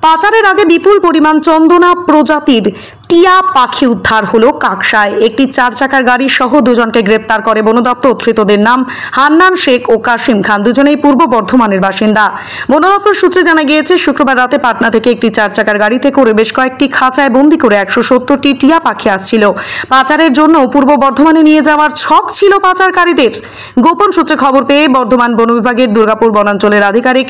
পাচারের আগে বিপুল পরিমাণ চন্দনা প্রজাতির টিয়া পাখি উদ্ধার হলো কাকসায়। একটি 4 চাকার গাড়ি সহ দুজনকে গ্রেপ্তার করে বন দপ্তর। ধৃতদের নাম হান্নান শেখ ও কাশিম খান, দুজনেই পূর্ব বর্ধমানের বাসিন্দা। বন দপ্তর সূত্রে জানা গিয়েছে, শুক্রবার রাতে পাটনা থেকে একটি 4 চাকার গাড়িতে করে বেশ কয়েকটি খাঁচায় বন্দি করে 170টি টিয়া পাখি আসছিল। পাচারের জন্য পূর্ব বর্ধমানে নিয়ে যাওয়ার ছক ছিল পাচারকারীদের। গোপন সূত্রে খবর পেয়ে বর্ধমান বন বিভাগের দুর্গাপুর বনাঞ্চলের আধিকারিক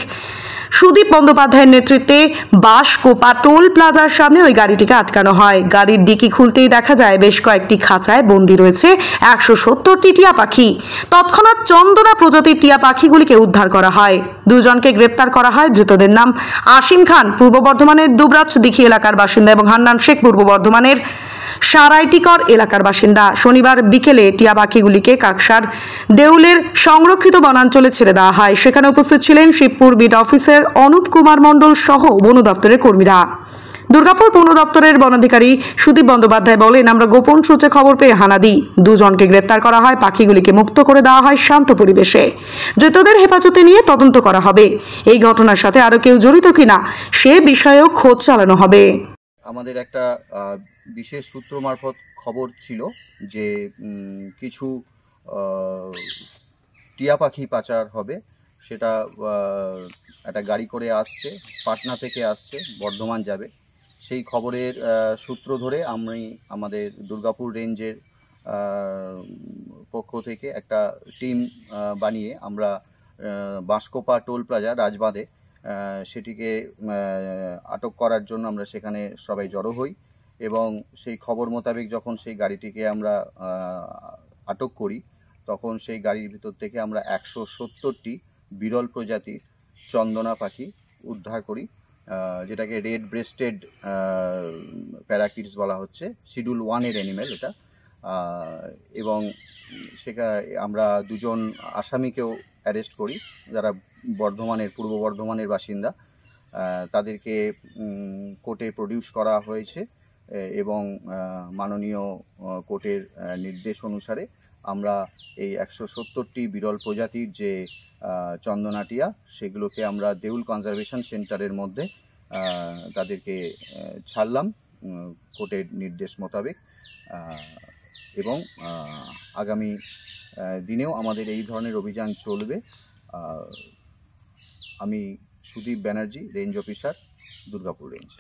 সুদীপ বন্দ্যোপাধ্যায়ের নেতৃত্বে বাঁশকোপা টোল প্লাজার সামনে ওই গাড়িটিকে আটকানো হয়। গাড়ির ডিকি খুলতেই দেখা যায় বেশ কয়েকটি খাঁচায় বন্দী রয়েছে 170টি টিয়া পাখি। তৎক্ষণাৎ চন্দনা প্রজাতির টিয়া পাখিগুলিকে উদ্ধার করা হয়। দুজনকে গ্রেপ্তার করা হয়। ধৃতদের নাম আসিম খান, পূর্ব বর্ধমানের দুবরাজ দিঘি এলাকার বাসিন্দা, এবং হান্নান শেখ, পূর্ব বর্ধমানের সারাইটিকর এলাকার বাসিন্দা। শনিবার বিকেলে টিয়া পাখিগুলিকে কাকসার দেউলের সংরক্ষিত বনাঞ্চলে ছেড়ে দেওয়া হয়। সেখানে উপস্থিত ছিলেন শিবপুর বিট অফিসার অনুপ কুমার মণ্ডল সহ বন দপ্তরের কর্মীরা। দুর্গাপুর বন দপ্তরের বনাধিকারী সুদীপ বন্দ্যোপাধ্যায় বলেন, আমরা গোপন সূত্রে খবর পেয়ে হানা দিই। দুজনকে গ্রেপ্তার করা হয়। পাখিগুলিকে মুক্ত করে দেওয়া হয় শান্ত পরিবেশে। ধৃতদের হেফাজতে নিয়ে তদন্ত করা হবে। এই ঘটনার সাথে আরো কেউ জড়িত কিনা সে বিষয়েও খোঁজ চালানো হবে। আমাদের একটা বিশেষ সূত্র মারফত খবর ছিল যে কিছু টিয়া পাখি পাচার হবে। সেটা একটা গাড়ি করে আসছে, পাটনা থেকে আসছে, বর্ধমান যাবে। সেই খবরের সূত্র ধরে আমাদের দুর্গাপুর রেঞ্জের পক্ষ থেকে একটা টিম বানিয়ে আমরা বাঁশকোপা টোল প্লাজা রাজবাঁধে সেটিকে আটক করার জন্য আমরা সেখানে সবাই জড়ো হই, এবং সেই খবর মোতাবেক যখন সেই গাড়িটিকে আমরা আটক করি, তখন সেই গাড়ির ভিতর থেকে আমরা 170টি বিরল প্রজাতির চন্দনা পাখি উদ্ধার করি, যেটাকে রেড ব্রেস্টেড প্যারাকিটস বলা হচ্ছে। শিডিউল 1-এর অ্যানিমেল এটা। এবং আমরা দুজন আসামিকেও অ্যারেস্ট করি, যারা পূর্ব বর্ধমানের বাসিন্দা। তাদেরকে কোর্টে প্রডিউস করা হয়েছে, এবং মাননীয় কোর্টের নির্দেশ অনুসারে আমরা এই 170টি বিরল প্রজাতির যে চন্দনা টিয়া, সেগুলোকে আমরা দেউল কনজারভেশন সেন্টারের মধ্যে তাদেরকে ছাড়লাম কোর্টের নির্দেশ মোতাবেক। এবং আগামী দিনেও আমাদের এই ধরনের অভিযান চলবে। আমি Sudip Banerjee, range officer, Durgapur range.